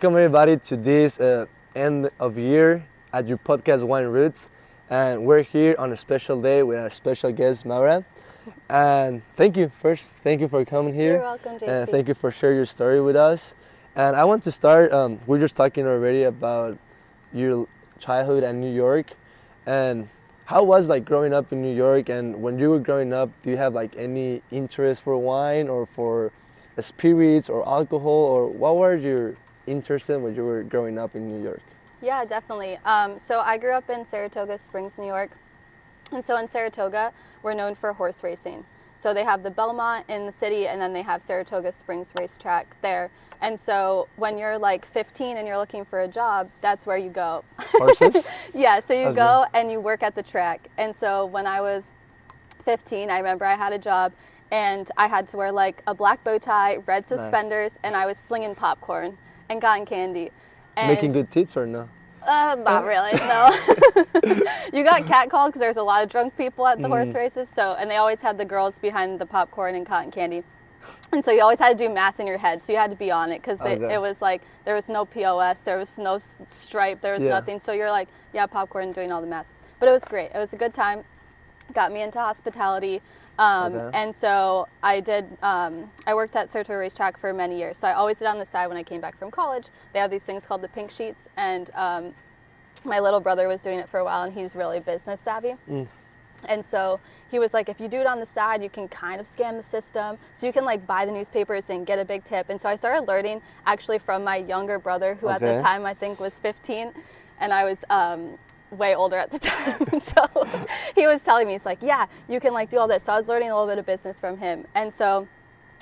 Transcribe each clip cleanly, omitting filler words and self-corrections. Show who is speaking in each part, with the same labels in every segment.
Speaker 1: Welcome everybody to this end of year at your podcast Wine Roots, and we're here on a special day with our special guest Maura. And thank you for coming here.
Speaker 2: You're welcome, JC.
Speaker 1: And thank you for sharing your story with us. And I want to start. We're just talking already about your childhood and New York, and how was like growing up in New York. And when you were growing up, do you have like any interest for wine or for spirits or alcohol, or what were your interested when you were growing up in New York?
Speaker 2: Yeah, definitely. So I grew up in Saratoga Springs, New York. And so in Saratoga, we're known for horse racing. So they have the Belmont in the city, and then they have Saratoga Springs racetrack there. And so when you're like 15 and you're looking for a job, that's where you go.
Speaker 1: Horses?
Speaker 2: Yeah, so you go and you work at the track. And so when I was 15, I remember I had a job and I had to wear like a black bow tie, red suspenders, and I was slinging popcorn and cotton candy. And
Speaker 1: Making good tips or no?
Speaker 2: not really, no. You got catcalled because there's a lot of drunk people at the horse races. So, and they always had the girls behind the popcorn and cotton candy. And so you always had to do math in your head. So you had to be on it because it was like, there was no POS, there was no Stripe, there was nothing. So you're like, yeah, popcorn, doing all the math. But it was great. It was a good time. Got me into hospitality. And so I worked at Saratoga Racetrack for many years. So I always did on the side when I came back from college. They have these things called the pink sheets. And my little brother was doing it for a while, and he's really business savvy. And so he was like, if you do it on the side, you can kind of scam the system. So you can like buy the newspapers and get a big tip. And so I started learning actually from my younger brother, who at the time I think was 15. And I was way older at the time. So he was telling me, he's like, yeah, you can like do all this. So I was learning a little bit of business from him. And so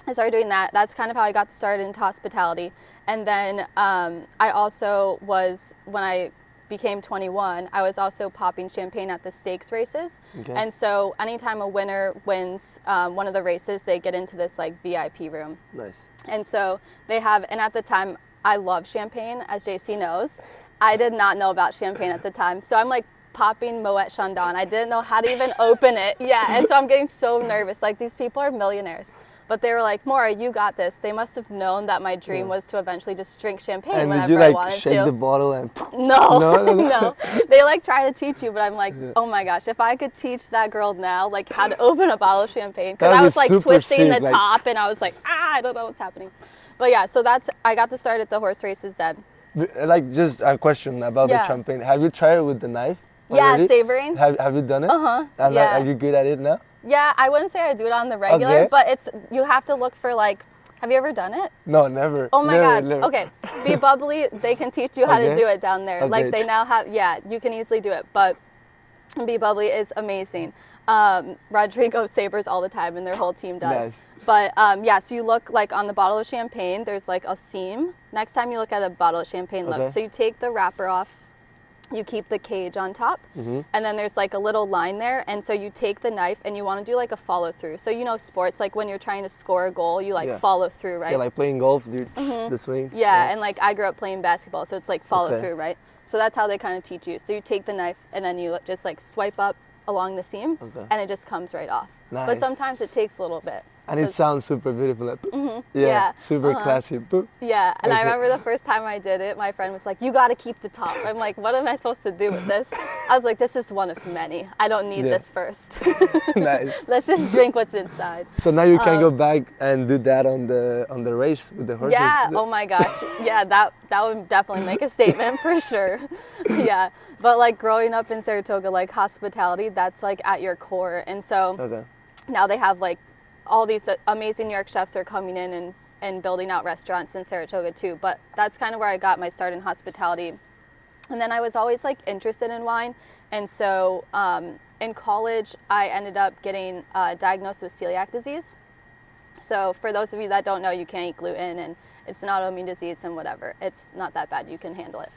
Speaker 2: I started doing that. That's kind of how I got started into hospitality. And then I also was, when I became 21, I was also popping champagne at the stakes races. And so anytime a winner wins one of the races, they get into this like VIP room.
Speaker 1: Nice.
Speaker 2: And so they have, and at the time I love champagne, as JC knows. I did not know about champagne at the time. So I'm like popping Moet Chandon. I didn't know how to even open it. Yeah, and so I'm getting so nervous. Like, these people are millionaires. But they were like, Maura, you got this. They must have known that my dream was to eventually just drink champagne
Speaker 1: and
Speaker 2: whenever
Speaker 1: did you,
Speaker 2: I
Speaker 1: like,
Speaker 2: wanted to.
Speaker 1: shake the bottle and...
Speaker 2: No,
Speaker 1: No.
Speaker 2: no. They like try to teach you, but I'm like, oh my gosh, if I could teach that girl now, like how to open a bottle of champagne. Because I was like twisting the top, and I was like, I don't know what's happening. But yeah, so I got to start at the horse races then.
Speaker 1: Like, just a question about the champagne. Have you tried it with the knife already?
Speaker 2: Yeah, savoring.
Speaker 1: Have you done it? And are you good at it now?
Speaker 2: Yeah, I wouldn't say I do it on the regular, but you have to look for like, have you ever done it?
Speaker 1: No, never.
Speaker 2: Oh my God.
Speaker 1: Never.
Speaker 2: Okay. Be Bubbly, they can teach you how to do it down there. Like, they now have, you can easily do it. But Be Bubbly is amazing. Rodrigo sabers all the time, and their whole team does.
Speaker 1: Nice.
Speaker 2: But so you look like on the bottle of champagne, there's like a seam. Next time you look at a bottle of champagne, look. So you take the wrapper off, you keep the cage on top, and then there's like a little line there. And so you take the knife and you want to do like a follow through. So, you know, sports, like when you're trying to score a goal, you like follow through, right?
Speaker 1: Yeah, like playing golf, the swing.
Speaker 2: Yeah, and like I grew up playing basketball, so it's like follow through, right? So that's how they kind of teach you. So you take the knife and then you just like swipe up along the seam, and it just comes right off.
Speaker 1: Nice.
Speaker 2: But sometimes it takes a little bit.
Speaker 1: And it sounds super beautiful. Like,
Speaker 2: Yeah.
Speaker 1: super classy.
Speaker 2: Yeah, and I remember the first time I did it, my friend was like, you got to keep the top. I'm like, what am I supposed to do with this? I was like, this is one of many. I don't need this first.
Speaker 1: Nice.
Speaker 2: Let's just drink what's inside.
Speaker 1: So now you can go back and do that on the race with the horses.
Speaker 2: Yeah, oh my gosh. Yeah, that would definitely make a statement for sure. Yeah, but like growing up in Saratoga, like hospitality, that's like at your core. And so now they have like all these amazing New York chefs are coming in and building out restaurants in Saratoga too. But that's kind of where I got my start in hospitality. And then I was always like interested in wine. And so in college, I ended up getting diagnosed with celiac disease. So for those of you that don't know, you can't eat gluten, and it's an autoimmune disease and whatever. It's not that bad. You can handle it.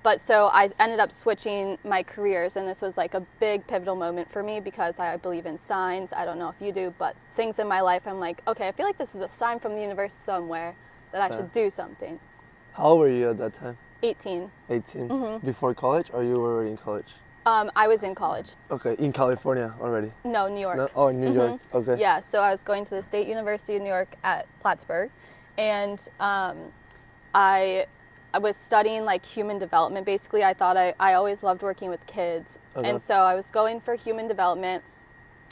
Speaker 2: But so I ended up switching my careers, and this was like a big pivotal moment for me because I believe in signs. I don't know if you do, but things in my life, I'm like, okay, I feel like this is a sign from the universe somewhere that I should do something.
Speaker 1: How old were you at that time?
Speaker 2: 18.
Speaker 1: 18? Before college, or you were already in college?
Speaker 2: I was in college.
Speaker 1: Okay, in California already?
Speaker 2: No, New York.
Speaker 1: No? Oh, in New York. Okay.
Speaker 2: Yeah, so I was going to the State University of New York at Plattsburgh, and I was studying like human development. Basically, I thought I always loved working with kids.
Speaker 1: Okay.
Speaker 2: And so I was going for human development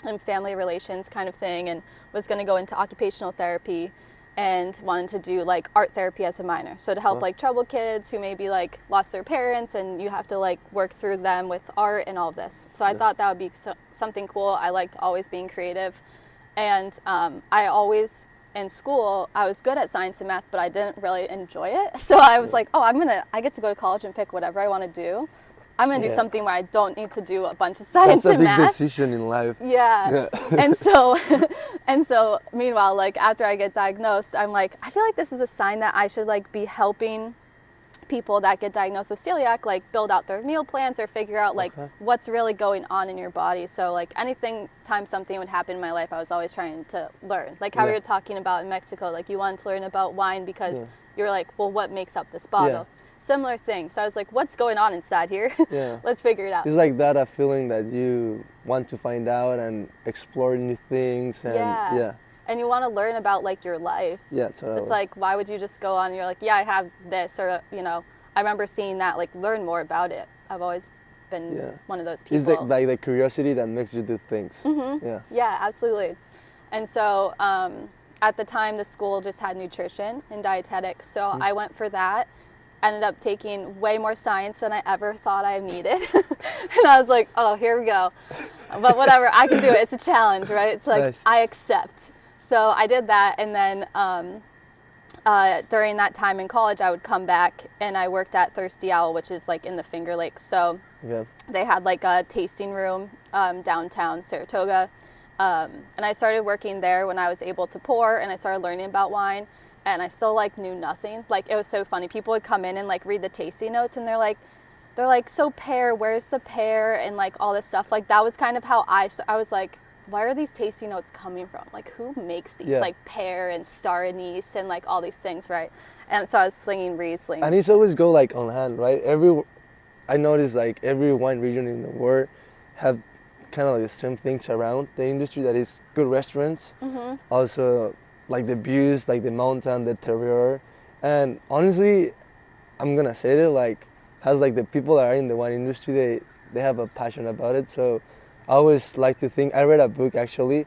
Speaker 2: and family relations kind of thing, and was going to go into occupational therapy and wanted to do like art therapy as a minor. So to help like troubled kids who maybe like lost their parents and you have to like work through them with art and all of this. So I thought that would be something cool. I liked always being creative. And I always, in school, I was good at science and math, but I didn't really enjoy it. So I was like, oh, I get to go to college and pick whatever I want to do. I'm going to do something where I don't need to do a bunch of science and math.
Speaker 1: That's a big decision in life.
Speaker 2: Yeah. and so meanwhile, like after I get diagnosed, I'm like, I feel like this is a sign that I should like be helping people that get diagnosed with celiac, like build out their meal plans or figure out like what's really going on in your body. So like anything time something would happen in my life, I was always trying to learn. Like how we were talking about in Mexico, like you wanted to learn about wine because you were like, well, what makes up this bottle? Similar thing. So I was like, what's going on inside here? Let's figure it out.
Speaker 1: It's like that, a feeling that you want to find out and explore new things. And
Speaker 2: and you want to learn about like your life.
Speaker 1: Yeah, totally.
Speaker 2: It's like, why would you just go on and you're like, yeah, I have this, or you know, I remember seeing that, like learn more about it. I've always been one of those people.
Speaker 1: It's like the curiosity that makes you do things.
Speaker 2: Yeah, absolutely. And so at the time the school just had nutrition and dietetics, so I went for that. Ended up taking way more science than I ever thought I needed. And I was like, oh, here we go. But whatever, I can do it. It's a challenge, right? It's like, I accept. So I did that, and then during that time in college, I would come back and I worked at Thirsty Owl, which is like in the Finger Lakes. So they had like a tasting room downtown Saratoga. And I started working there when I was able to pour, and I started learning about wine. And I still like knew nothing. Like it was so funny. People would come in and like read the tasting notes, and they're like, so pear, where's the pear, and like all this stuff. Like that was kind of how I was like, where are these tasting notes coming from? Like who makes these? Like pear and star anise and like all these things, right? And so I was slinging Riesling.
Speaker 1: And it's always go like on hand, right? I noticed like every wine region in the world have kind of like the same things around the industry. That is good restaurants, also like the views, like the mountain, the terroir. And honestly, I'm gonna say it, like has like the people that are in the wine industry, they have a passion about it. So I always like to think, I read a book actually,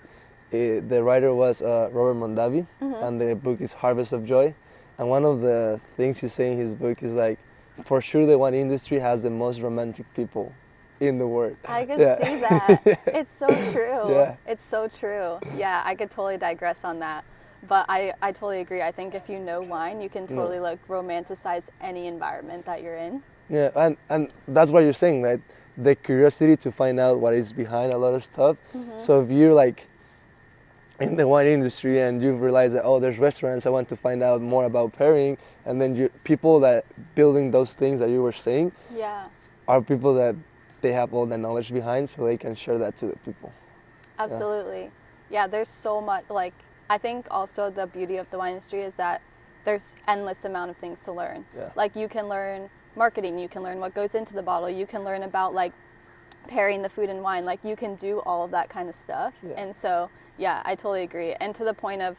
Speaker 1: the writer was Robert Mondavi, and the book is Harvest of Joy. And one of the things he's saying in his book is like, for sure the wine industry has the most romantic people in the world.
Speaker 2: I could see that. It's so true. It's so true. Yeah, I could totally digress on that. But I totally agree. I think if you know wine, you can totally like romanticize any environment that you're in.
Speaker 1: Yeah, and that's what you're saying, right? The curiosity to find out what is behind a lot of stuff. So if you're like in the wine industry and you realize that, oh, there's restaurants, I want to find out more about pairing, and then people that building those things that you were saying are people that they have all the knowledge behind, so they can share that to the people.
Speaker 2: Absolutely. Yeah, there's so much, like, I think also the beauty of the wine industry is that there's endless amount of things to learn. Like you can learn marketing, you can learn what goes into the bottle, you can learn about like pairing the food and wine, like you can do all of that kind of stuff. And so, yeah, I totally agree. And to the point of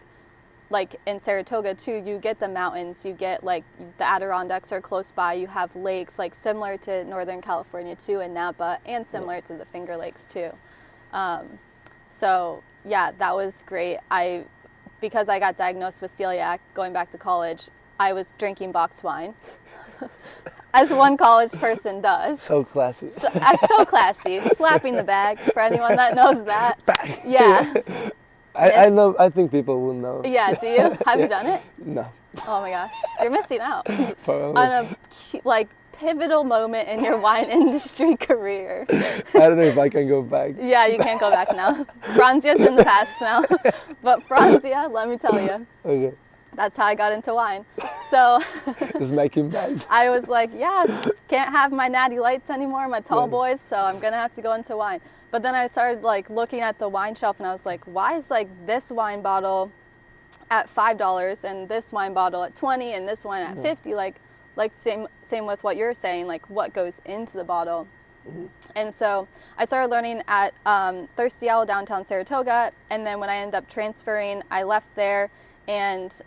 Speaker 2: like in Saratoga too, you get the mountains, you get like the Adirondacks are close by, you have lakes, like similar to Northern California too, and Napa, and similar to the Finger Lakes too. So yeah, that was great. Because I got diagnosed with celiac going back to college, I was drinking boxed wine, as one college person does.
Speaker 1: So classy.
Speaker 2: So classy. Slapping the bag, for anyone that knows that.
Speaker 1: Bag.
Speaker 2: Yeah.
Speaker 1: I know. I think people will know.
Speaker 2: Yeah, do you? Have you done it?
Speaker 1: No.
Speaker 2: Oh my gosh, you're missing out
Speaker 1: Probably.
Speaker 2: on a like pivotal moment in your wine industry career.
Speaker 1: I don't know if I can go back.
Speaker 2: Yeah, you can't go back now. Franzia's in the past now. But Franzia, let me tell you.
Speaker 1: Okay.
Speaker 2: That's how I got into wine. So
Speaker 1: just making bags.
Speaker 2: I was like, yeah, can't have my natty lights anymore, my tall boys, so I'm gonna have to go into wine. But then I started like looking at the wine shelf, and I was like, why is like this wine bottle at $5 and this wine bottle at $20 and this one at $50? Like same with what you're saying, like what goes into the bottle. And so I started learning at Thirsty Owl downtown Saratoga, and then when I ended up transferring, I left there and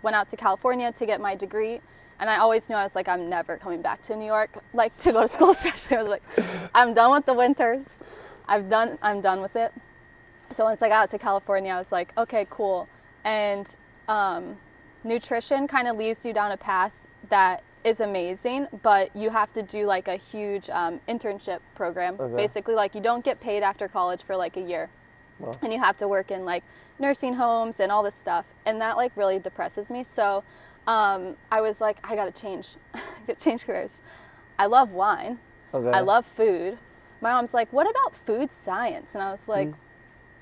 Speaker 2: went out to California to get my degree. And I always knew, I was like, I'm never coming back to New York, like to go to school. Especially, I was like, I'm done with the winters. I'm done with it. So once I got out to California, I was like, okay, cool. And nutrition kind of leads you down a path that is amazing, but you have to do like a huge internship program.
Speaker 1: Okay.
Speaker 2: Basically, like you don't get paid after college for like a year.
Speaker 1: Wow.
Speaker 2: And you have to work in like nursing homes and all this stuff. And that like really depresses me. So I was like, I gotta change careers. I love wine.
Speaker 1: Okay.
Speaker 2: I love food. My mom's like, what about food science? And I was like,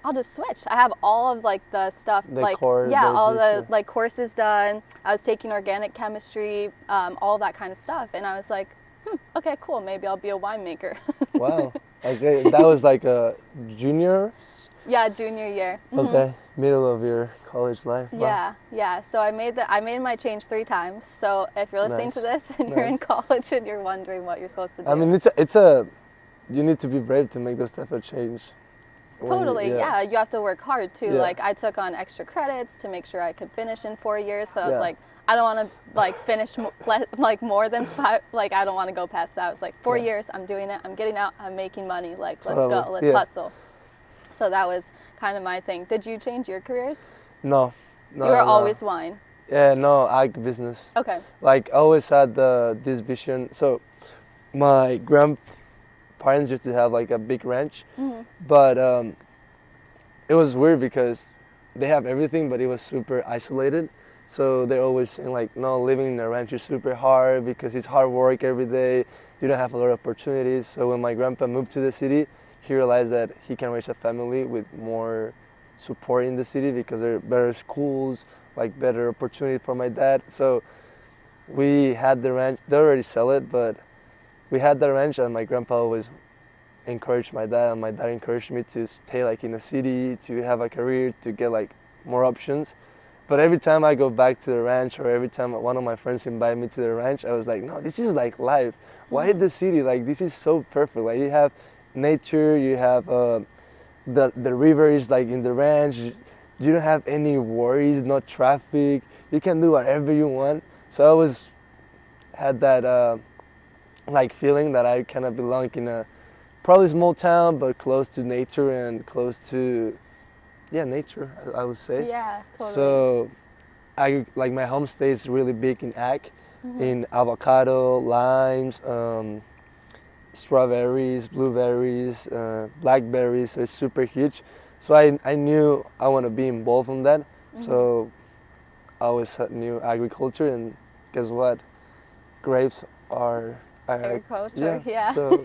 Speaker 2: I'll just switch. I have all of like the stuff,
Speaker 1: The
Speaker 2: like
Speaker 1: core
Speaker 2: all
Speaker 1: basis,
Speaker 2: the like courses done. I was taking organic chemistry, all that kind of stuff. And I was like, okay, cool. Maybe I'll be a winemaker.
Speaker 1: Wow. Okay, that was like a junior.
Speaker 2: Yeah, junior year.
Speaker 1: Okay, middle of your college life. Wow.
Speaker 2: Yeah. So I made my change 3 times. So if you're listening to this and you're in college and you're wondering what you're supposed to do.
Speaker 1: I mean, you need to be brave to make those type of change.
Speaker 2: Totally, yeah. You have to work hard too. Yeah. Like I took on extra credits to make sure I could finish in 4 years. So I was like, I don't want to like finish like more than 5. Like I don't want to go past that. I was like 4 years. I'm doing it. I'm getting out. I'm making money. Like let's go. Let's hustle. So that was kind of my thing. Did you change your careers?
Speaker 1: No.
Speaker 2: You were always wine.
Speaker 1: Yeah, no, ag business.
Speaker 2: Okay.
Speaker 1: Like I always had this vision. So my grandparents used to have like a big ranch, but it was weird because they have everything, but it was super isolated. So they're always saying like, no, living in a ranch is super hard because it's hard work every day. You don't have a lot of opportunities. So when my grandpa moved to the city, he realized that he can raise a family with more support in the city because there are better schools, like better opportunity for my dad. So we had the ranch. They already sell it, but we had the ranch, and my grandpa always encouraged my dad, and my dad encouraged me to stay like in the city, to have a career, to get like more options. But every time I go back to the ranch, or every time one of my friends invite me to the ranch, I was like, no, this is like life. Why the city? Like this is so perfect. Like you have nature, you have the river is like in the ranch. You don't have any worries, no traffic. You can do whatever you want. So I always had that like feeling that I kind of belong in a probably small town, but close to nature and close to nature, I would say.
Speaker 2: Yeah, totally.
Speaker 1: So I like my homestay is really big in ag, in avocado, limes, strawberries, blueberries, blackberries. So it's super huge. So I knew I want to be involved in that. So I always knew agriculture, and guess what? Grapes are
Speaker 2: agriculture. Yeah.
Speaker 1: So,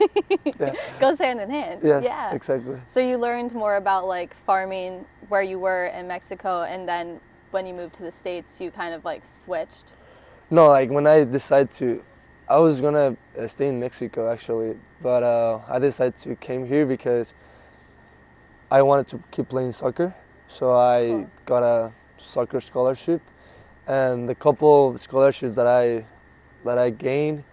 Speaker 2: Goes hand in hand.
Speaker 1: Yes,
Speaker 2: yeah.
Speaker 1: exactly.
Speaker 2: So you learned more about like farming where you were in Mexico, and then when you moved to the States, you kind of like switched.
Speaker 1: No, like when I decided I was gonna stay in Mexico actually, but I decided to came here because I wanted to keep playing soccer. So I got a soccer scholarship, and the couple scholarships that I gained,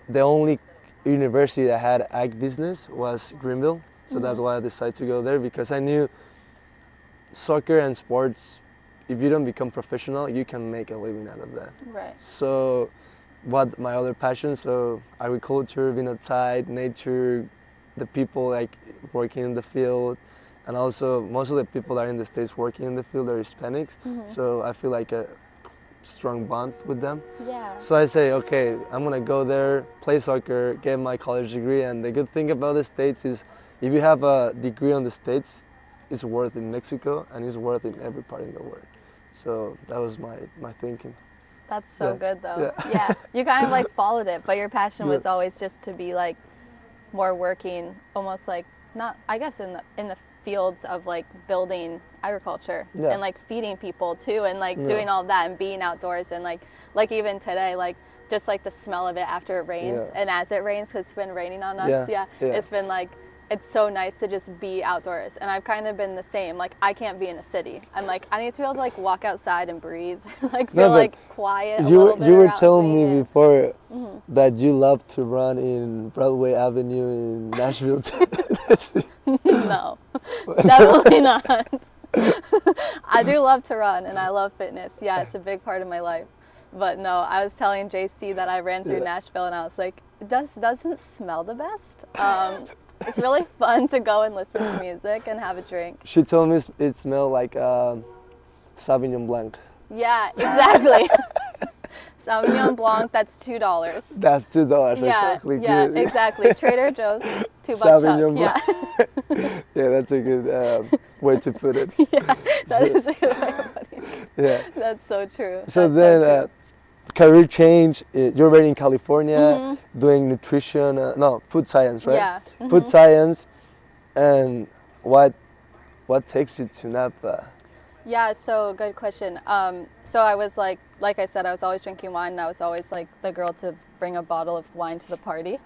Speaker 1: the only university that had ag business was Greenville. So that's why I decided to go there, because I knew soccer and sports, if you don't become professional, you can make a living out of that.
Speaker 2: Right.
Speaker 1: So what my other passions, so agriculture, being outside, nature, the people like working in the field, and also most of the people that are in the States working in the field are Hispanics. So I feel like a strong bond with them.
Speaker 2: Yeah.
Speaker 1: So I say, okay, I'm gonna go there, play soccer, get my college degree. And the good thing about the States is if you have a degree on the States, it's worth in Mexico and it's worth in every part in the world. So that was my thinking.
Speaker 2: That's so good though. Yeah. You kind of like followed it, but your passion was always just to be like more working, almost like not, I guess in the fields of like building agriculture and like feeding people too, and like doing all that and being outdoors, and like even today, like just like the smell of it after it rains and as it rains, 'cause it's been raining on us. It's been like, it's so nice to just be outdoors. And I've kind of been the same. Like I can't be in a city. I'm like, I need to be able to like walk outside and breathe, like feel like quiet.
Speaker 1: You were telling me before that you love to run in Broadway Avenue in Nashville.
Speaker 2: No, definitely not. I do love to run and I love fitness. Yeah, it's a big part of my life. But no, I was telling JC that I ran through Nashville and I was like, it doesn't smell the best. It's really fun to go and listen to music and have a drink.
Speaker 1: She told me it smelled like Sauvignon Blanc.
Speaker 2: Yeah, exactly. Sauvignon Blanc, that's $2.
Speaker 1: That's $2.
Speaker 2: Yeah,
Speaker 1: exactly.
Speaker 2: yeah,
Speaker 1: Good.
Speaker 2: exactly. Trader Joe's, $2
Speaker 1: Sauvignon
Speaker 2: chuck.
Speaker 1: Blanc.
Speaker 2: Yeah.
Speaker 1: Yeah, that's a good way to put it.
Speaker 2: Yeah, that is a good way of putting it.
Speaker 1: Yeah.
Speaker 2: That's so true.
Speaker 1: So
Speaker 2: That's
Speaker 1: then,
Speaker 2: so true.
Speaker 1: career change. You're already in California, doing nutrition. No, food science, right?
Speaker 2: Yeah.
Speaker 1: Food science, and what takes you to Napa?
Speaker 2: Yeah, so good question. So I was like I said, I was always drinking wine, and I was always like the girl to bring a bottle of wine to the party.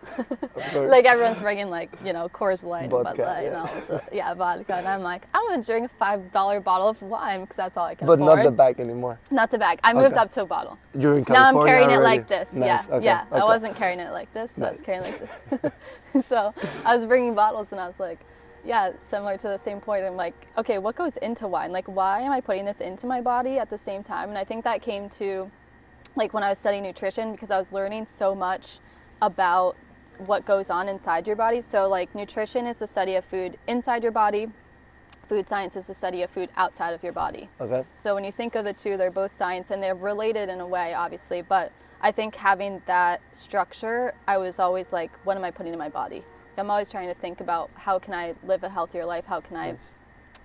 Speaker 2: Like everyone's bringing Coors Light,
Speaker 1: Vodka,
Speaker 2: and Bud Light,
Speaker 1: yeah.
Speaker 2: and all this, vodka, and I'm like, I'm gonna drink a $5 bottle of wine because that's all I can
Speaker 1: But
Speaker 2: afford.
Speaker 1: not the bag anymore.
Speaker 2: Not the bag. I moved
Speaker 1: Okay.
Speaker 2: up to a bottle.
Speaker 1: You're in
Speaker 2: Now
Speaker 1: California
Speaker 2: I'm carrying it
Speaker 1: already?
Speaker 2: like this.
Speaker 1: Nice.
Speaker 2: Yeah,
Speaker 1: Okay.
Speaker 2: yeah. I
Speaker 1: Okay.
Speaker 2: wasn't carrying it like this. I was
Speaker 1: Nice.
Speaker 2: carrying it like this. So I was bringing bottles, and I was like, yeah, similar to the same point. I'm like, okay, what goes into wine? Like, why am I putting this into my body at the same time? And I think that came to, like, when I was studying nutrition, because I was learning so much about what goes on inside your body. So, like, nutrition is the study of food inside your body. Food science is the study of food outside of your body.
Speaker 1: Okay.
Speaker 2: So when you think of the two, they're both science, and they're related in a way, obviously. But I think having that structure, I was always like, what am I putting in my body? I'm always trying to think about how can I live a healthier life? How can I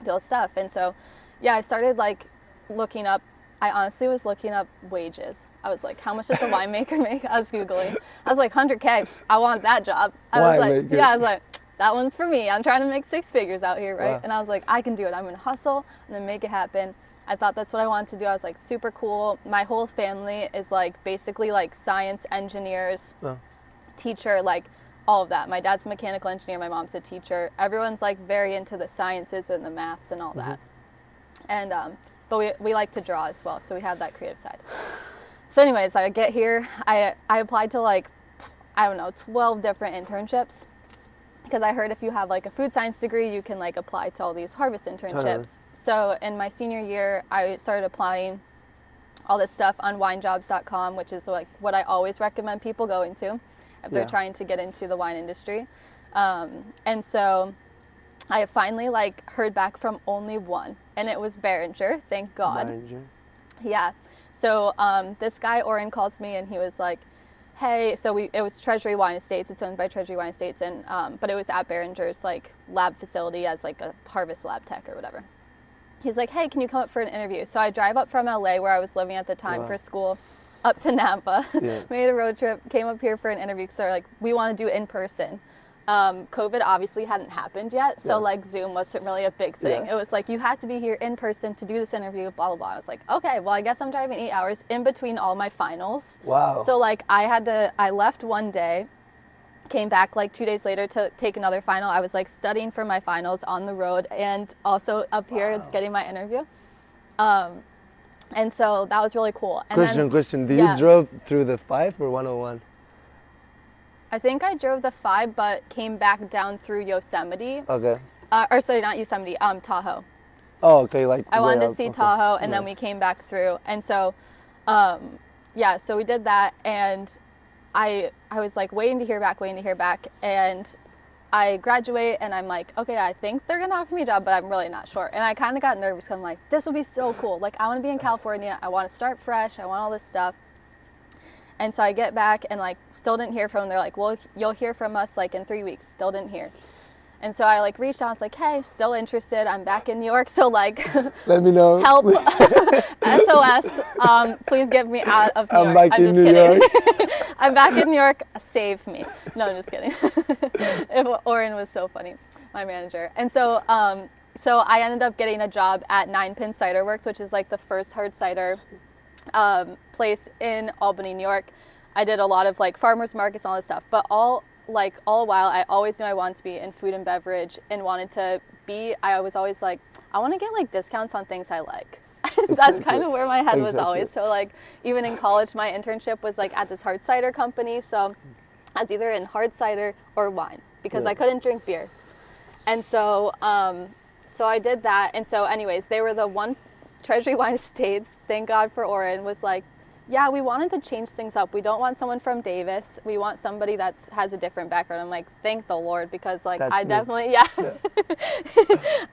Speaker 2: do all stuff? And so, yeah, I started like looking up. I honestly was looking up wages. I was like, how much does a winemaker make? I was Googling. I was like, 100K. I want that job. I was like,
Speaker 1: Winemaker.
Speaker 2: yeah, I was like, that one's for me. I'm trying to make 6 figures out here, right?
Speaker 1: Wow.
Speaker 2: And I was like, I can do it. I'm going to hustle and then make it happen. I thought that's what I wanted to do. I was like, super cool. My whole family is like basically like science engineers, teacher, like all of that. My dad's a mechanical engineer. My mom's a teacher. Everyone's like very into the sciences and the maths and all that. And but we like to draw as well, so we have that creative side. So anyways, I get here. I applied to like, I don't know, 12 different internships, because I heard if you have like a food science degree, you can like apply to all these harvest internships.
Speaker 1: Totally.
Speaker 2: So in my senior year, I started applying all this stuff on winejobs.com, which is like what I always recommend people going to if they're trying to get into the wine industry. And so I finally like heard back from only one, and it was Behringer, thank God.
Speaker 1: Behringer.
Speaker 2: Yeah. So this guy, Oren, calls me, and he was like, hey, so it was Treasury Wine Estates. It's owned by Treasury Wine Estates, and but it was at Behringer's like lab facility as like a harvest lab tech or whatever. He's like, hey, can you come up for an interview? So I drive up from LA, where I was living at the time for school, up to Napa, made a road trip, came up here for an interview, because they're like, we want to do it in person. COVID obviously hadn't happened yet, so like Zoom wasn't really a big thing. It was like, you had to be here in person to do this interview, blah, blah, blah. I was like, okay, well, I guess I'm driving 8 hours in between all my finals.
Speaker 1: Wow.
Speaker 2: So like I left one day, came back like 2 days later to take another final. I was like studying for my finals on the road and also up here getting my interview. And so that was really cool. And
Speaker 1: Question. Did you drove through the 5 or 101?
Speaker 2: I think I drove the 5, but came back down through Yosemite.
Speaker 1: Okay.
Speaker 2: Or sorry, not Yosemite, Tahoe.
Speaker 1: Oh, okay. Like
Speaker 2: I wanted to
Speaker 1: way
Speaker 2: see
Speaker 1: up,
Speaker 2: Tahoe,
Speaker 1: okay.
Speaker 2: and then we came back through. And so, so we did that, and I was like waiting to hear back, and I graduate, and I'm like, okay, I think they're gonna offer me a job, but I'm really not sure. And I kind of got nervous, because I'm like, this will be so cool. Like, I want to be in California. I want to start fresh. I want all this stuff. And so I get back and like still didn't hear from them. They're like, well, you'll hear from us like in 3 weeks. Still didn't hear. And so I like reached out. It's like, hey, still interested. I'm back in New York. So like,
Speaker 1: let me know.
Speaker 2: Help. SOS. Please get me out of New York.
Speaker 1: Back in New York.
Speaker 2: I'm back in New York. Save me. No, I'm just kidding. Oren was so funny, my manager. And so, so I ended up getting a job at 9 Pin Cider Works, which is like the first hard cider place in Albany, New York. I did a lot of like farmers markets and all this stuff, but all while I always knew I wanted to be in food and beverage, and wanted to be, I was always like, I want to get like discounts on things I like. That's kind of where my head was always. So like even in college, my internship was like at this hard cider company. So I was either in hard cider or wine, because I couldn't drink beer. And so So I did that, and so anyways, they were the one. Treasury Wine Estates, thank God for Oren, was like, yeah, we wanted to change things up. We don't want someone from Davis. We want somebody that has a different background. I'm like, thank the Lord, because like
Speaker 1: That's
Speaker 2: I
Speaker 1: me.
Speaker 2: definitely,
Speaker 1: Yeah.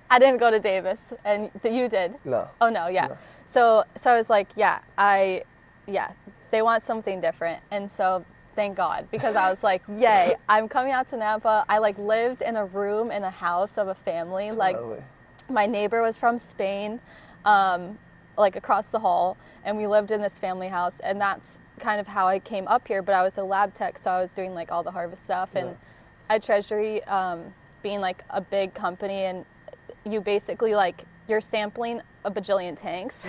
Speaker 2: I didn't go to Davis, and you did.
Speaker 1: No.
Speaker 2: Oh no, yeah.
Speaker 1: No.
Speaker 2: So I was like, they want something different, and so thank God, because I was like, yay, I'm coming out to Napa. I like lived in a room in a house of a family. Like
Speaker 1: Totally.
Speaker 2: my neighbor was from Spain. Like across the hall, and we lived in this family house, and that's kind of how I came up here. But I was a lab tech, so I was doing like all the harvest stuff, and at Treasury, being like a big company, and you basically like you're sampling a bajillion tanks.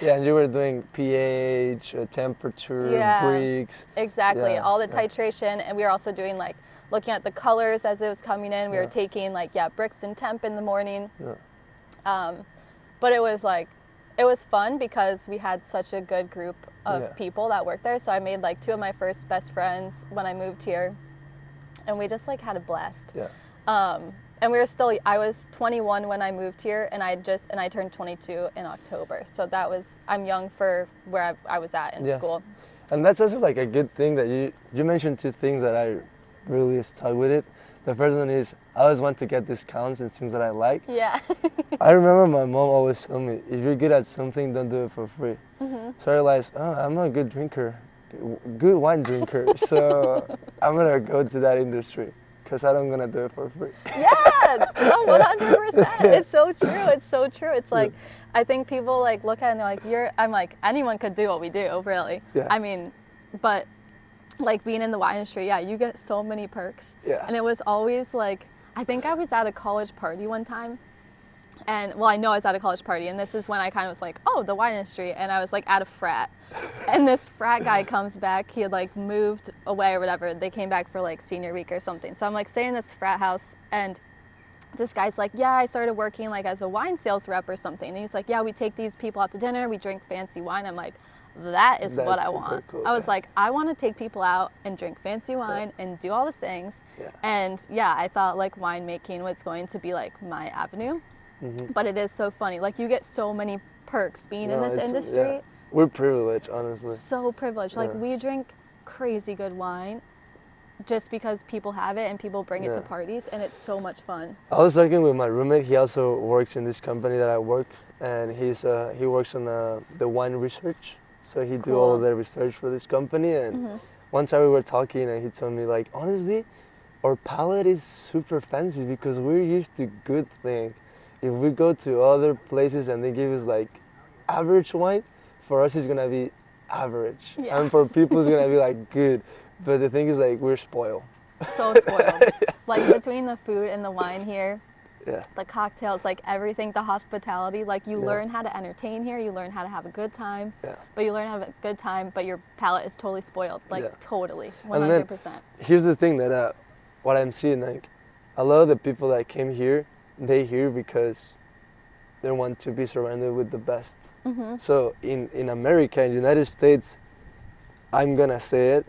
Speaker 1: Yeah, and you were doing pH, temperature, bricks.
Speaker 2: Exactly, all the titration, and we were also doing like looking at the colors as it was coming in. We were taking like bricks and temp in the morning. But it was fun because we had such a good group of people that worked there. So I made like 2 of my first best friends when I moved here, and we just like had a blast. And I was 21 when I moved here, and I turned 22 in October. So I'm young for where I was at in school.
Speaker 1: And that's also like a good thing that you mentioned 2 things that I really stuck with it. The first one is I always want to get discounts in things that I like.
Speaker 2: Yeah.
Speaker 1: I remember my mom always told me, if you're good at something, don't do it for free. So I realized, I'm not a good drinker, good wine drinker. So I'm going to go to that industry because I'm going to do it for free.
Speaker 2: Yeah, no, 100%. It's so true. It's so true. It's like, I think people like look at it and they're like, I'm like, anyone could do what we do, really. I mean, but like being in the wine industry, you get so many perks. And it was always like, I think I was at a college party one time, and well, I know I was at a college party, and this is when I kind of was like, oh, the wine industry, and I was like at a frat, and this frat guy comes back. He had like moved away or whatever. They came back for like senior week or something. So I'm like staying in this frat house, and this guy's like, yeah, I started working like as a wine sales rep or something. And he's like, yeah, we take these people out to dinner, we drink fancy wine. I'm like, that's what I want.
Speaker 1: Cool,
Speaker 2: I was like, I want to take people out and drink fancy wine and do all the things. And I thought like winemaking was going to be like my avenue. But it is so funny. Like you get so many perks being in this industry.
Speaker 1: We're privileged, honestly.
Speaker 2: So privileged. Like we drink crazy good wine just because people have it and people bring it to parties, and it's so much fun.
Speaker 1: I was talking with my roommate. He also works in this company that I work, and he works on the wine research. So he do all the research for this company, and one time we were talking, and he told me like, honestly, our palate is super fancy because we're used to good things. If we go to other places and they give us like average wine, for us it's gonna be average, and for people it's gonna be like good. But the thing is like we're spoiled.
Speaker 2: So spoiled. Like between the food and the wine here. The cocktails, like everything, the hospitality, like you learn how to entertain here, you learn how to have a good time, but you learn how to have a good time, but your palate is totally spoiled, like totally, 100%.
Speaker 1: And then, here's the thing that what I'm seeing, like a lot of the people that came here, they here because they want to be surrounded with the best. So in America, in the United States, I'm gonna say it,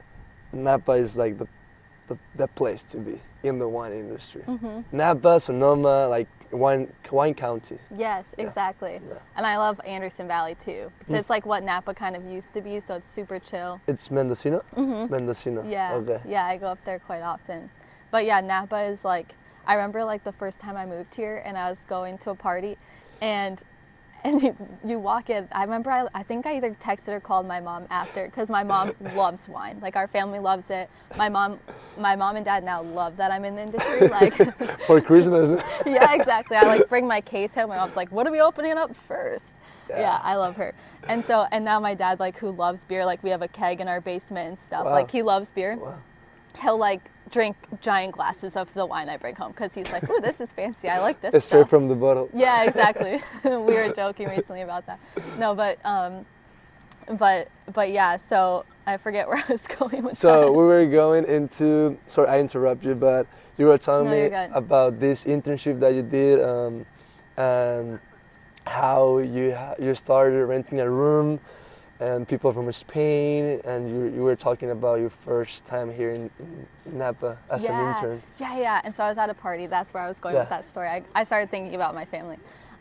Speaker 1: Napa is like the place to be in the wine industry. Napa, Sonoma, like wine county.
Speaker 2: Yes, exactly. And I love Anderson Valley too, because it's like what Napa kind of used to be, so it's super chill.
Speaker 1: It's Mendocino? Mendocino.
Speaker 2: Yeah. Okay. Yeah, I go up there quite often. But yeah, Napa is like, I remember like the first time I moved here and I was going to a party, and you walk in. I remember I think I either texted or called my mom after, because my mom loves wine. Like our family loves it. My mom and dad now love that I'm in the industry. Like
Speaker 1: for Christmas.
Speaker 2: Yeah, exactly. I like bring my case home. My mom's like, "What are we opening up first?" Yeah, I love her. And now my dad, like, who loves beer, like we have a keg in our basement and stuff. Wow. Like he loves beer. Wow. He'll like drink giant glasses of the wine I bring home because he's like, "Ooh, this is fancy. I like this
Speaker 1: it's
Speaker 2: stuff."
Speaker 1: Straight from the bottle.
Speaker 2: Yeah, exactly. We were joking recently about that. No, but yeah. So I forget where I was going with that.
Speaker 1: So we were going into. Sorry, I interrupt you, but you were telling me about this internship that you did, and how you started renting a room, and people from Spain, and you were talking about your first time here in Napa as an intern.
Speaker 2: Yeah. And so I was at a party. That's where I was going with that story. I started thinking about my family.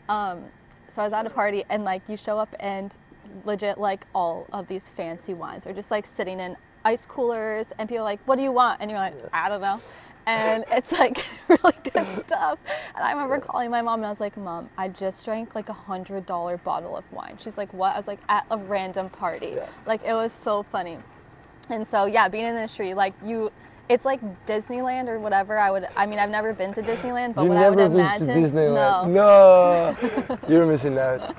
Speaker 2: So I was at a party, and like you show up, and legit like all of these fancy wines are just like sitting in ice coolers, and people are like, "What do you want?" And you're like, "I don't know." And it's like really good stuff. And I remember calling my mom, and I was like, "Mom, I just drank like $100 bottle of wine." She's like, "What?" I was like, "At a random party." Like, it was so funny. And so yeah, being in the industry, like it's like Disneyland or whatever. I mean, I've never been to Disneyland, but what I would imagine.
Speaker 1: You've never been to Disneyland? No. You're missing out.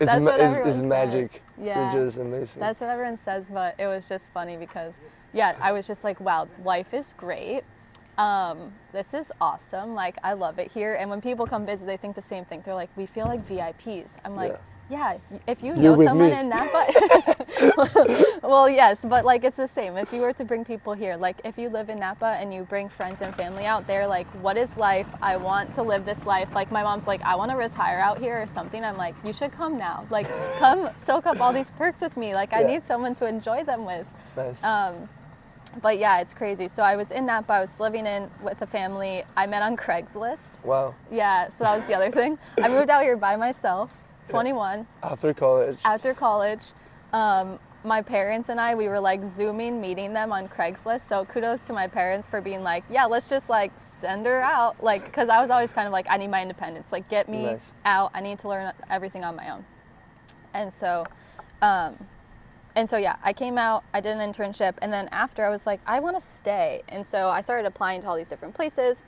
Speaker 1: It's magic.
Speaker 2: Says. Yeah.
Speaker 1: It's just amazing.
Speaker 2: That's what everyone says, but it was just funny because, yeah, I was just like, wow, life is great. This is awesome. Like, I love it here. And when people come visit, they think the same thing. They're like, we feel like VIPs. I'm like, yeah, if you know someone in Napa, well, yes, but like it's the same. If you were to bring people here, like if you live in Napa and you bring friends and family out, they're like, what is life? I want to live this life. Like my mom's like, I want to retire out here or something. I'm like, you should come now. Like, come soak up all these perks with me. Like, I need someone to enjoy them with.
Speaker 1: Nice.
Speaker 2: But yeah, it's crazy. So I was in Napa, I was living in with a family. I met on Craigslist.
Speaker 1: Wow.
Speaker 2: Yeah, so that was the other thing. I moved out here by myself. 21.
Speaker 1: After college.
Speaker 2: My parents and I, we were like Zooming, meeting them on Craigslist. So kudos to my parents for being like, yeah, let's just like send her out. Like, because I was always kind of like, I need my independence. Like, get me out. I need to learn everything on my own. And so yeah, I came out, I did an internship. And then after I was like, I want to stay. And so I started applying to all these different places.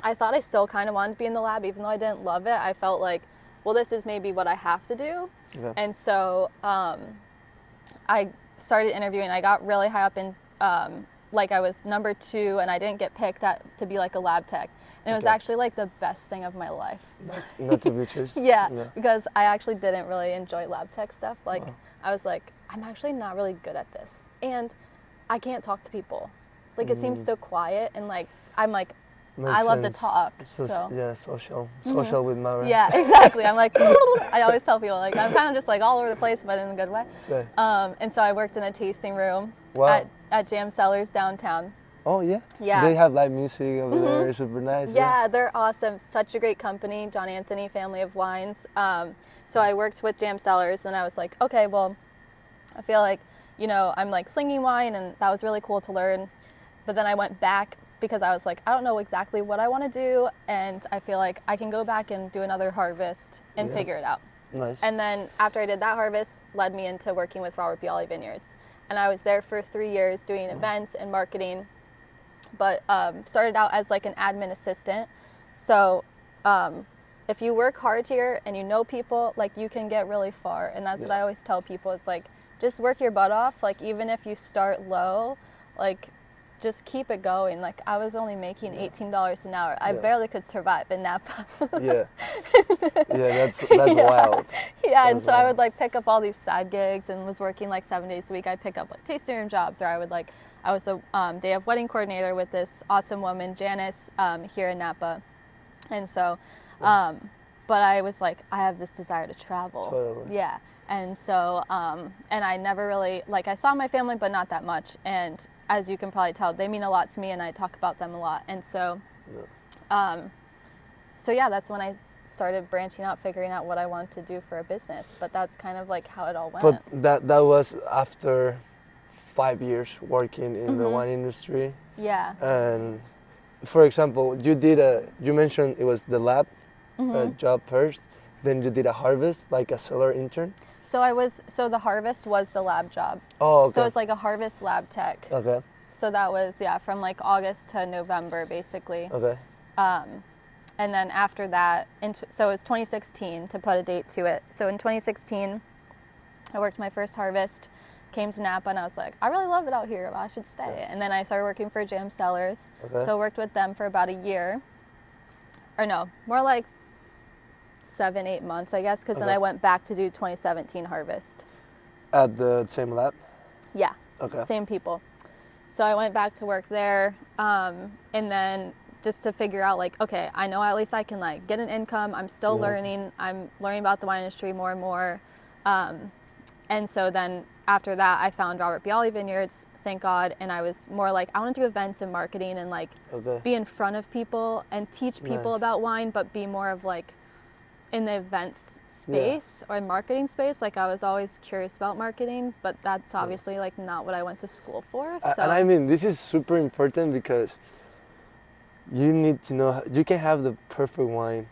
Speaker 2: I thought I still kind of wanted to be in the lab, even though I didn't love it. I felt like, well, this is maybe what I have to do. Yeah. And so I started interviewing. I got really high up in, like I was number 2, and I didn't get picked to be like a lab tech. And it was actually like the best thing of my life.
Speaker 1: Not to be chased.
Speaker 2: Yeah, because I actually didn't really enjoy lab tech stuff. Like, I was like, I'm actually not really good at this. And I can't talk to people. Like, it seems so quiet, and like, I'm like, I love to talk. So
Speaker 1: yeah, social with Maura.
Speaker 2: Yeah, exactly. I'm like, I always tell people, like, I'm kind of just like all over the place, but in a good way. Yeah. And so I worked in a tasting room at Jam Cellars downtown.
Speaker 1: Oh yeah.
Speaker 2: Yeah.
Speaker 1: They have live music over there. It's super nice.
Speaker 2: Yeah, they're awesome. Such a great company, John Anthony Family of Wines. So I worked with Jam Cellars, and I was like, okay, well, I feel like, you know, I'm like slinging wine, and that was really cool to learn. But then I went back, because I was like, I don't know exactly what I want to do, and I feel like I can go back and do another harvest and figure it out.
Speaker 1: Nice.
Speaker 2: And then after I did that harvest, led me into working with Robert Bialy Vineyards. And I was there for 3 years doing events and marketing, but started out as like an admin assistant. So if you work hard here and you know people, like, you can get really far. And that's what I always tell people. It's like, just work your butt off. Like, even if you start low, like, just keep it going. Like, I was only making $18 an hour. I barely could survive in Napa. That's wild. Yeah, and so I would like pick up all these side gigs, and was working like 7 days a week. I'd pick up like tasting room jobs, or I was a day of wedding coordinator with this awesome woman, Janice, here in Napa. And so, but I was like, I have this desire to travel.
Speaker 1: Totally.
Speaker 2: Yeah. And so, and I never really, like, I saw my family, but not that much. And as you can probably tell, they mean a lot to me, and I talk about them a lot. And so, that's when I started branching out, figuring out what I wanted to do for a business. But that's kind of like how it all went.
Speaker 1: But that was after 5 years working in the wine industry.
Speaker 2: Yeah.
Speaker 1: And for example, you mentioned it was the lab job first. Then you did a harvest, like a cellar intern?
Speaker 2: So the harvest was the lab job.
Speaker 1: Oh, okay.
Speaker 2: So it was like a harvest lab tech.
Speaker 1: Okay.
Speaker 2: So that was, from like August to November, basically.
Speaker 1: Okay.
Speaker 2: And then after that, so it was 2016, to put a date to it. So in 2016, I worked my first harvest, came to Napa, and I was like, I really love it out here. Well, I should stay. Yeah. And then I started working for Jam Cellars. Okay. So I worked with them for about a year. Or no, more like 7-8 months, I guess, because then I went back to do 2017 harvest.
Speaker 1: At the same lab?
Speaker 2: Yeah.
Speaker 1: Okay.
Speaker 2: Same people. So I went back to work there, and then just to figure out, like, okay, I know at least I can like get an income. I'm still learning. I'm learning about the wine industry more and more. And so then after that, I found Robert Bialy Vineyards, thank God. And I was more like, I want to do events and marketing and like be in front of people and teach people about wine, but be more of like in the events space or marketing space. Like I was always curious about marketing, but that's obviously like not what I went to school for. So.
Speaker 1: And I mean, this is super important because you need to know, you can have the perfect wine,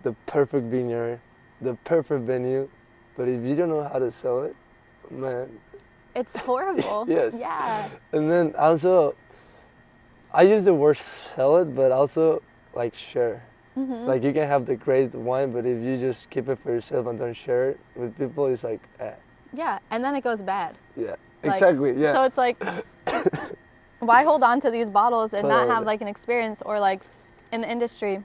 Speaker 1: the perfect vineyard, the perfect venue, but if you don't know how to sell it, man.
Speaker 2: It's horrible.
Speaker 1: Yes.
Speaker 2: Yeah.
Speaker 1: And then also, I use the word sell it, but also like share. Like you can have the great wine, but if you just keep it for yourself and don't share it with people, it's like,
Speaker 2: Yeah, and then it goes bad.
Speaker 1: Yeah,
Speaker 2: like,
Speaker 1: exactly, yeah.
Speaker 2: So it's like, why hold on to these bottles and not have like an experience? Or like in the industry,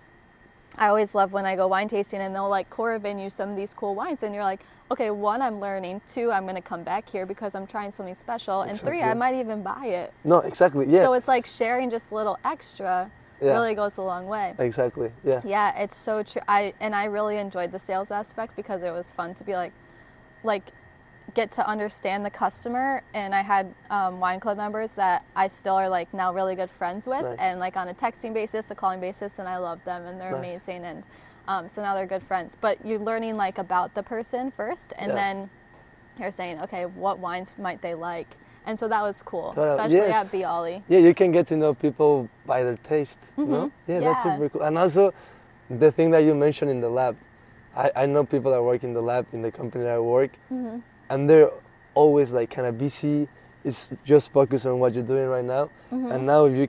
Speaker 2: I always love when I go wine tasting and they'll like pour you some of these cool wines and you're like, okay, 1, I'm learning, 2, I'm gonna come back here because I'm trying something special, and 3, I might even buy it.
Speaker 1: No, exactly, yeah.
Speaker 2: So it's like sharing just a little extra really goes a long way.
Speaker 1: Exactly, yeah.
Speaker 2: Yeah, it's so true. I really enjoyed the sales aspect because it was fun to be like get to understand the customer. And I had wine club members that I still are like now really good friends with, and like on a texting basis, a calling basis, and I love them and they're amazing. And so now they're good friends. But you're learning like about the person first, and then you're saying, okay, what wines might they like? And so that was cool, especially at Bialy.
Speaker 1: Yeah, you can get to know people by their taste, no? Yeah, that's super cool. And also, the thing that you mentioned in the lab, I know people that work in the lab in the company that I work, and they're always like kind of busy. It's just focus on what you're doing right now. And now if you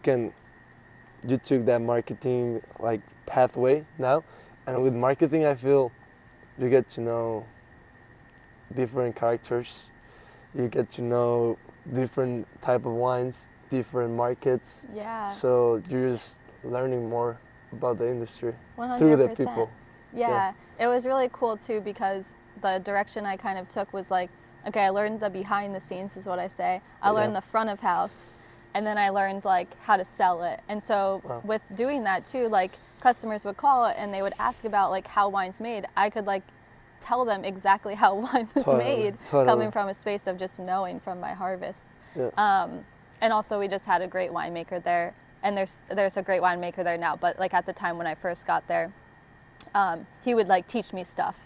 Speaker 1: took that marketing like pathway now, and with marketing I feel you get to know different characters, you get to know different type of wines, different markets.
Speaker 2: Yeah.
Speaker 1: So you're just learning more about the industry
Speaker 2: 100%.
Speaker 1: through the people.
Speaker 2: Yeah. It was really cool too because the direction I kind of took was like, okay, I learned the behind the scenes is what I say. I learned the front of house, and then I learned like how to sell it. And so with doing that too, like customers would call and they would ask about like how wine's made. I could like tell them exactly how wine was made, coming from a space of just knowing from my harvest. And also we just had a great winemaker there, and there's a great winemaker there now, but like at the time when I first got there, he would like teach me stuff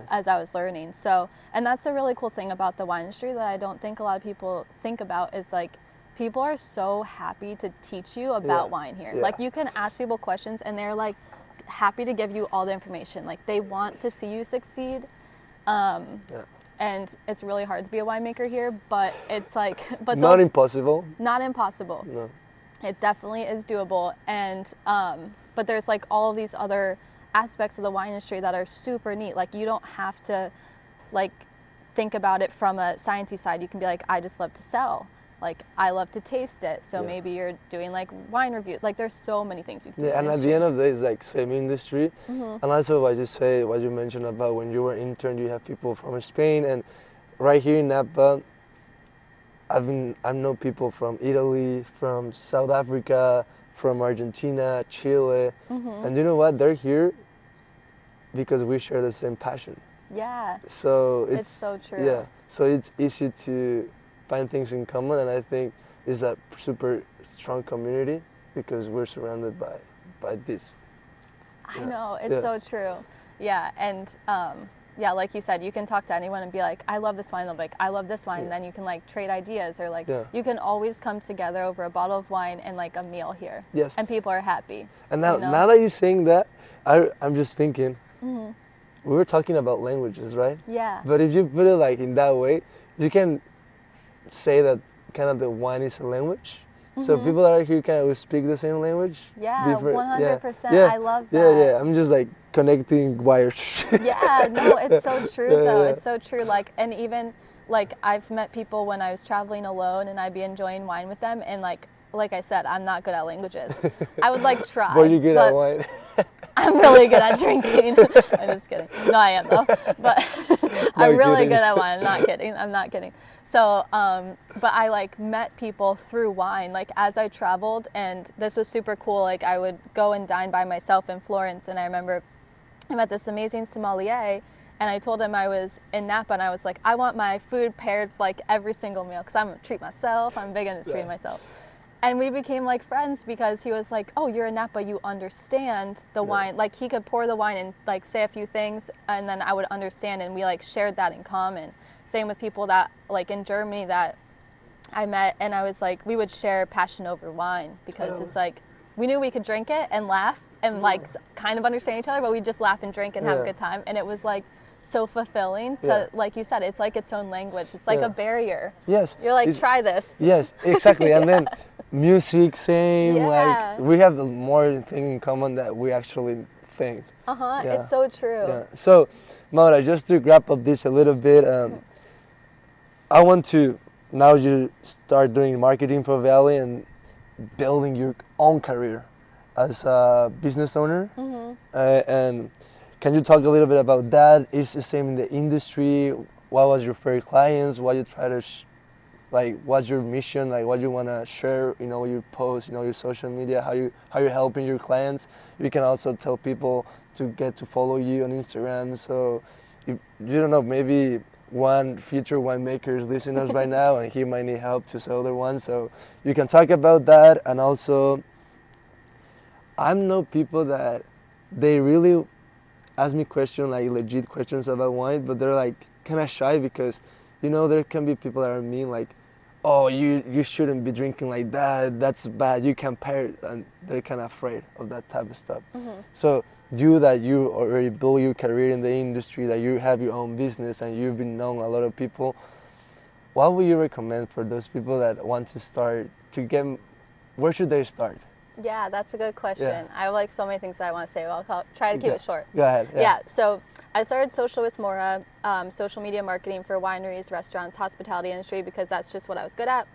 Speaker 2: as I was learning. So, and that's a really cool thing about the wine industry that I don't think a lot of people think about, is like people are so happy to teach you about wine here. Like you can ask people questions and they're like happy to give you all the information. Like they want to see you succeed. And it's really hard to be a winemaker here, but it's like, but
Speaker 1: not impossible.
Speaker 2: Not impossible.
Speaker 1: No.
Speaker 2: It definitely is doable. And, but there's like all these other aspects of the wine industry that are super neat. Like you don't have to like think about it from a sciencey side. You can be like, I just love to sell. Like I love to taste it. So maybe you're doing like wine review. Like there's so many things you can do.
Speaker 1: Yeah, and at the end of the day, it's like same industry. And also what you mentioned about when you were intern, you have people from Spain, and right here in Napa, I know people from Italy, from South Africa, from Argentina, Chile, and you know what? They're here because we share the same passion.
Speaker 2: Yeah.
Speaker 1: So
Speaker 2: it's so true.
Speaker 1: Yeah. So it's easy to find things in common, and I think it's a super strong community because we're surrounded by this.
Speaker 2: I know, it's so true. Yeah, and like you said, you can talk to anyone and be like, I love this wine, they'll be like, I love this wine, and then you can like trade ideas, or like you can always come together over a bottle of wine and like a meal here.
Speaker 1: Yes.
Speaker 2: And people are happy.
Speaker 1: And now that you're saying that, I'm just thinking, we were talking about languages, right?
Speaker 2: Yeah.
Speaker 1: But if you put it like in that way, you can say that kind of the wine is a language. So people that are here kind of speak the same language.
Speaker 2: Yeah, 100%.
Speaker 1: Yeah.
Speaker 2: I love that.
Speaker 1: Yeah. I'm just like connecting wires.
Speaker 2: Yeah, no, it's so true though. It's so true. Like, and even like I've met people when I was traveling alone and I'd be enjoying wine with them, and like I said, I'm not good at languages. I would like try.
Speaker 1: But you're good at wine.
Speaker 2: I'm really good at drinking. I'm just kidding. No, I am though. But I'm really good at wine. I'm not kidding. So, but I like met people through wine, like as I traveled, and this was super cool. Like I would go and dine by myself in Florence, and I remember I met this amazing sommelier, And I told him I was in Napa, and I was like, I want my food paired like every single meal because I'm a treat myself. I'm big into treating myself. And we became like friends because he was like, oh, you're in Napa, you understand the wine. Like he could pour the wine and like say a few things, and then I would understand, and we like shared that in common. Same with people that like in Germany that I met, and I was like, we would share passion over wine because it's like we knew we could drink it and laugh and like kind of understand each other, but we just laugh and drink and have a good time. And it was like so fulfilling to, like you said, it's like its own language. It's like a barrier.
Speaker 1: Yes.
Speaker 2: You're like, try this.
Speaker 1: Yes, exactly. And then music, same, like we have more thing in common that we actually think.
Speaker 2: It's so true.
Speaker 1: Yeah. So, Maura, just to wrap up this a little bit, I want to, now you start doing marketing for Valley and building your own career as a business owner. And can you talk a little bit about that? Is the same in the industry? What was your first clients? What you try to, like, what's your mission? Like, what you want to share? You know, your posts, you know, your social media. How you're helping your clients. You can also tell people to get to follow you on Instagram. So, if you don't know, maybe one future winemaker is listening to us right now, and he might need help to sell their wine. So, you can talk about that. And also, I know people that they really ask me questions, like legit questions about wine, but they're like kind of shy because, you know, there can be people that are mean, like, oh, you shouldn't be drinking like that, that's bad, you can't pair it, and they're kind of afraid of that type of stuff. So you already built your career in the industry, that you have your own business and you've been known a lot of people, what would you recommend for those people that want to start to get, where should they start?
Speaker 2: Yeah, that's a good question. I have like so many things that I want to say, but I'll try to keep it short.
Speaker 1: Go ahead.
Speaker 2: Yeah, so I started Social with Maura, social media marketing for wineries, restaurants, hospitality industry, because that's just what I was good at,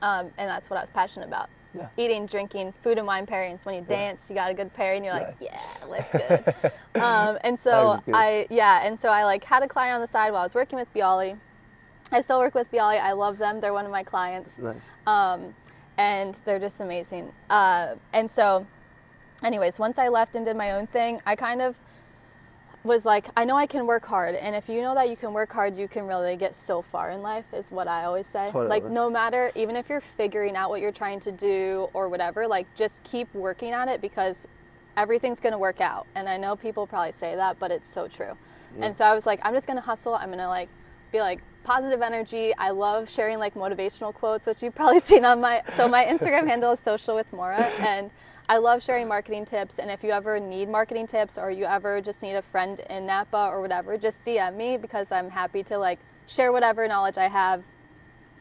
Speaker 2: and that's what I was passionate about. Eating, drinking, food and wine pairings. When you dance, you got a good pairing, you're like, yeah, life's good. And so I like had a client on the side while I was working with Bialy. I still work with Bialy. I love them. They're one of my clients.
Speaker 1: Nice.
Speaker 2: And they're just amazing. And so, anyways, once I left and did my own thing, I kind of was like, I know I can work hard. And if you know that you can work hard, you can really get so far in life, is what I always say.
Speaker 1: Totally.
Speaker 2: Like, no matter, even if you're figuring out what you're trying to do or whatever, like, just keep working at it because everything's going to work out. And I know people probably say that, but it's so true. And so I was like, I'm just going to hustle. I'm going to, like, be like, positive energy. I love sharing like motivational quotes, which you've probably seen on my Instagram handle is Social with Maura, and I love sharing marketing tips. And if you ever need marketing tips or you ever just need a friend in Napa or whatever, just DM me because I'm happy to like share whatever knowledge I have.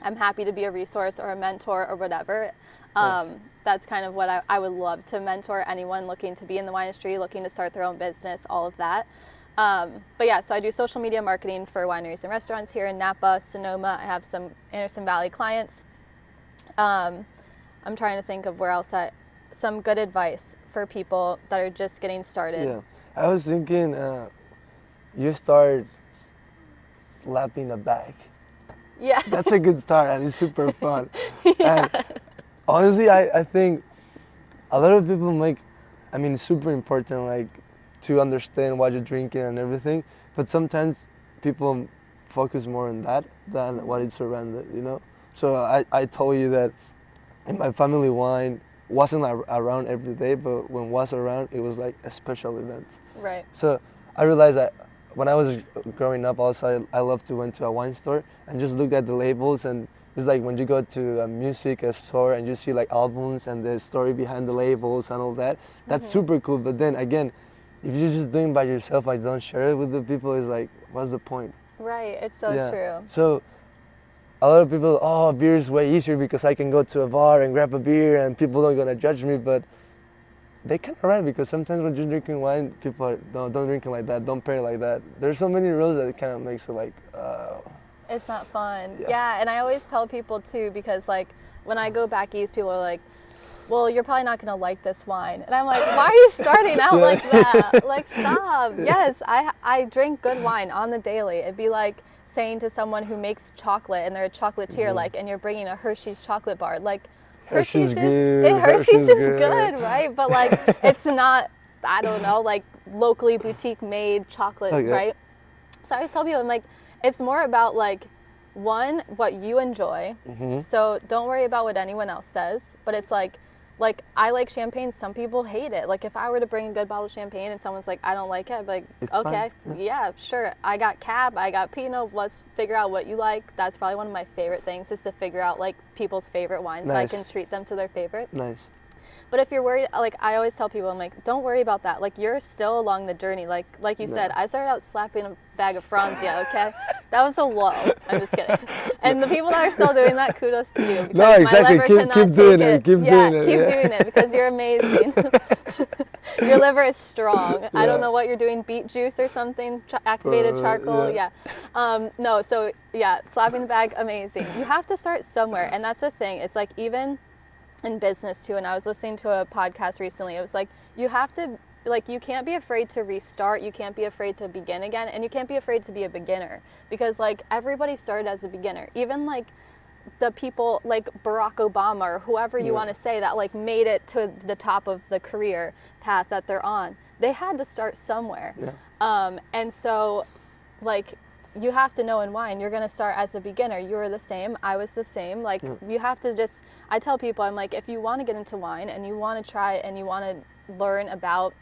Speaker 2: I'm happy to be a resource or a mentor or whatever. That's kind of what I would love to mentor anyone looking to be in the wine industry, looking to start their own business, all of that. But yeah, so I do social media marketing for wineries and restaurants here in Napa, Sonoma. I have some Anderson Valley clients. I'm trying to think of where else some good advice for people that are just getting started.
Speaker 1: Yeah, I was thinking you start slapping the bag.
Speaker 2: Yeah.
Speaker 1: That's a good start and it's super fun. And honestly, I think a lot of people it's super important, like, to understand what you're drinking and everything, but sometimes people focus more on that than what is surrounded, you know? So I told you that in my family, wine wasn't around every day, but when it was around, it was like a special event.
Speaker 2: Right.
Speaker 1: So I realized that when I was growing up also, I loved to went to a wine store and just look at the labels, and it's like when you go to a store and you see like albums and the story behind the labels and all that, that's super cool. But then again, if you're just doing it by yourself, I don't share it with the people, it's like, what's the point?
Speaker 2: Right, it's so true.
Speaker 1: So a lot of people, beer is way easier because I can go to a bar and grab a beer and people aren't gonna judge me, but they kind of right, because sometimes when you're drinking wine, people are, don't drink it like that, don't pair it like that. There's so many rules that it kind of makes it like,
Speaker 2: it's not fun. Yeah, and I always tell people too, because like when I go back east, people are like, well, you're probably not going to like this wine. And I'm like, why are you starting out like that? Like, stop. Yes, I drink good wine on the daily. It'd be like saying to someone who makes chocolate and they're a chocolatier, like, and you're bringing a Hershey's chocolate bar. Like, Hershey's is good, right? But like, it's not, I don't know, like locally boutique made chocolate, right? So I always tell people, I'm like, it's more about like, one, what you enjoy. So don't worry about what anyone else says. But it's like I like champagne. Some people hate it. Like if I were to bring a good bottle of champagne and someone's like, I don't like it, I'd be like,
Speaker 1: It's
Speaker 2: okay,
Speaker 1: fine.
Speaker 2: yeah, sure. I got Cab, I got Pinot. Let's figure out what you like. That's probably one of my favorite things, is to figure out like people's favorite wines,
Speaker 1: Nice.
Speaker 2: so I can treat them to their favorite.
Speaker 1: Nice.
Speaker 2: But if you're worried, like I always tell people, I'm like, don't worry about that. Like you're still along the journey. Like you said, I started out slapping a bag of Franzia, okay? That was a low. I'm just kidding. And the people that are still doing that, kudos to you.
Speaker 1: No, exactly. Keep doing it. Keep doing it.
Speaker 2: Keep doing it, because you're amazing. Your liver is strong.
Speaker 1: Yeah.
Speaker 2: I don't know what you're doing, beet juice or something, activated charcoal, yeah. No, so yeah, slapping the bag, amazing. You have to start somewhere, and that's the thing. It's like even in business too, and I was listening to a podcast recently, it was like you have to, like, you can't be afraid to restart, you can't be afraid to begin again, and you can't be afraid to be a beginner, because like everybody started as a beginner. Even like the people like Barack Obama or whoever you want to say that like made it to the top of the career path that they're on, they had to start somewhere. And so like you have to know in wine, you're going to start as a beginner. You were the same. I was the same. Like you have to just, I tell people, I'm like, if you want to get into wine and you want to try and you want to learn about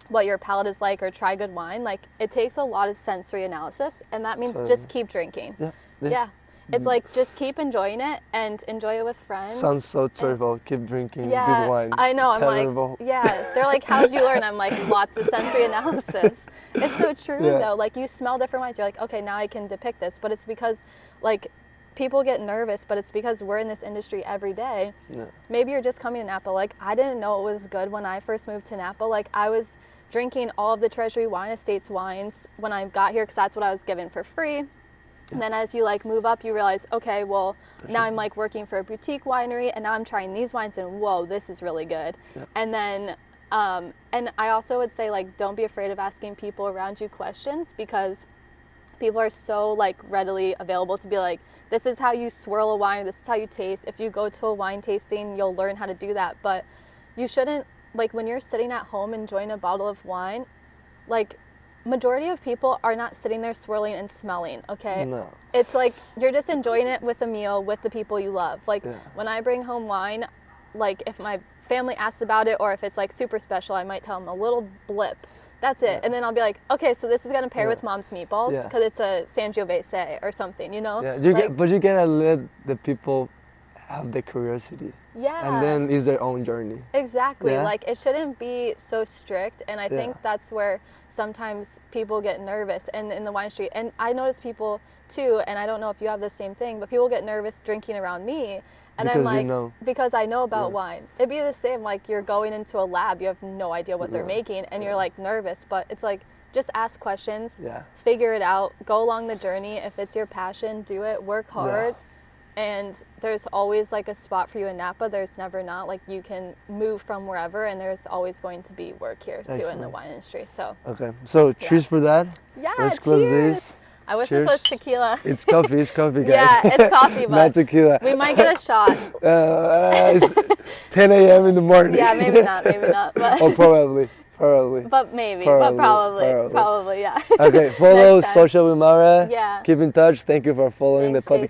Speaker 2: what your palate is like or try good wine, like it takes a lot of sensory analysis, and that means just keep drinking. Yeah. It's like just keep enjoying it and enjoy it with friends.
Speaker 1: Sounds so terrible. Keep drinking
Speaker 2: yeah,
Speaker 1: good wine.
Speaker 2: I know. I'm
Speaker 1: terrible.
Speaker 2: like, yeah. They're like, how'd you learn? I'm like, lots of sensory analysis. It's so true though. Like you smell different wines. You're like, okay, now I can depict this. But it's because like people get nervous, but it's because we're in this industry every day. Maybe you're just coming to Napa. Like I didn't know it was good when I first moved to Napa. Like I was drinking all of the Treasury Wine Estates wines when I got here, because that's what I was given for free. And then as you like move up, you realize, okay, well, now I'm like working for a boutique winery, and now I'm trying these wines, and whoa, this is really good. And then, and I also would say, like, don't be afraid of asking people around you questions, because people are so like readily available to be like, this is how you swirl a wine, this is how you taste. If you go to a wine tasting, you'll learn how to do that. But you shouldn't, like when you're sitting at home enjoying a bottle of wine, like majority of people are not sitting there swirling and smelling, okay?
Speaker 1: No.
Speaker 2: It's like you're just enjoying it with a meal with the people you love. Like when I bring home wine, like if my family asks about it or if it's like super special, I might tell them a little blip. That's it. And then I'll be like, okay, so this is going to pair with mom's meatballs because it's a Sangiovese or something, you know?
Speaker 1: Yeah, but you gotta let the people have the curiosity. And then it's their own journey.
Speaker 2: Exactly. Like it shouldn't be so strict, and I think that's where sometimes people get nervous and in the wine street. And I notice people too, and I don't know if you have the same thing, but people get nervous drinking around me. And
Speaker 1: because
Speaker 2: I'm like,
Speaker 1: you know.
Speaker 2: because I know about wine. It'd be the same, like you're going into a lab, you have no idea what they're making, and you're like nervous, but it's like, just ask questions, figure it out, go along the journey. If it's your passion, do it, work hard. And there's always like a spot for you in Napa. There's never not. Like you can move from wherever, and there's always going to be work here too in the wine industry. So
Speaker 1: okay, so cheers for that.
Speaker 2: Yeah,
Speaker 1: let's close
Speaker 2: cheers.
Speaker 1: this.
Speaker 2: I wish this was tequila.
Speaker 1: It's coffee, guys.
Speaker 2: Yeah, it's coffee, but
Speaker 1: not tequila.
Speaker 2: We might get a shot.
Speaker 1: It's 10 a.m. in the morning.
Speaker 2: Yeah, maybe not. But
Speaker 1: or probably. But
Speaker 2: maybe.
Speaker 1: Probably.
Speaker 2: Probably, yeah.
Speaker 1: Okay, follow Social with Maura.
Speaker 2: Yeah.
Speaker 1: Keep in touch. Thank you for following
Speaker 2: Thanks,
Speaker 1: the podcast.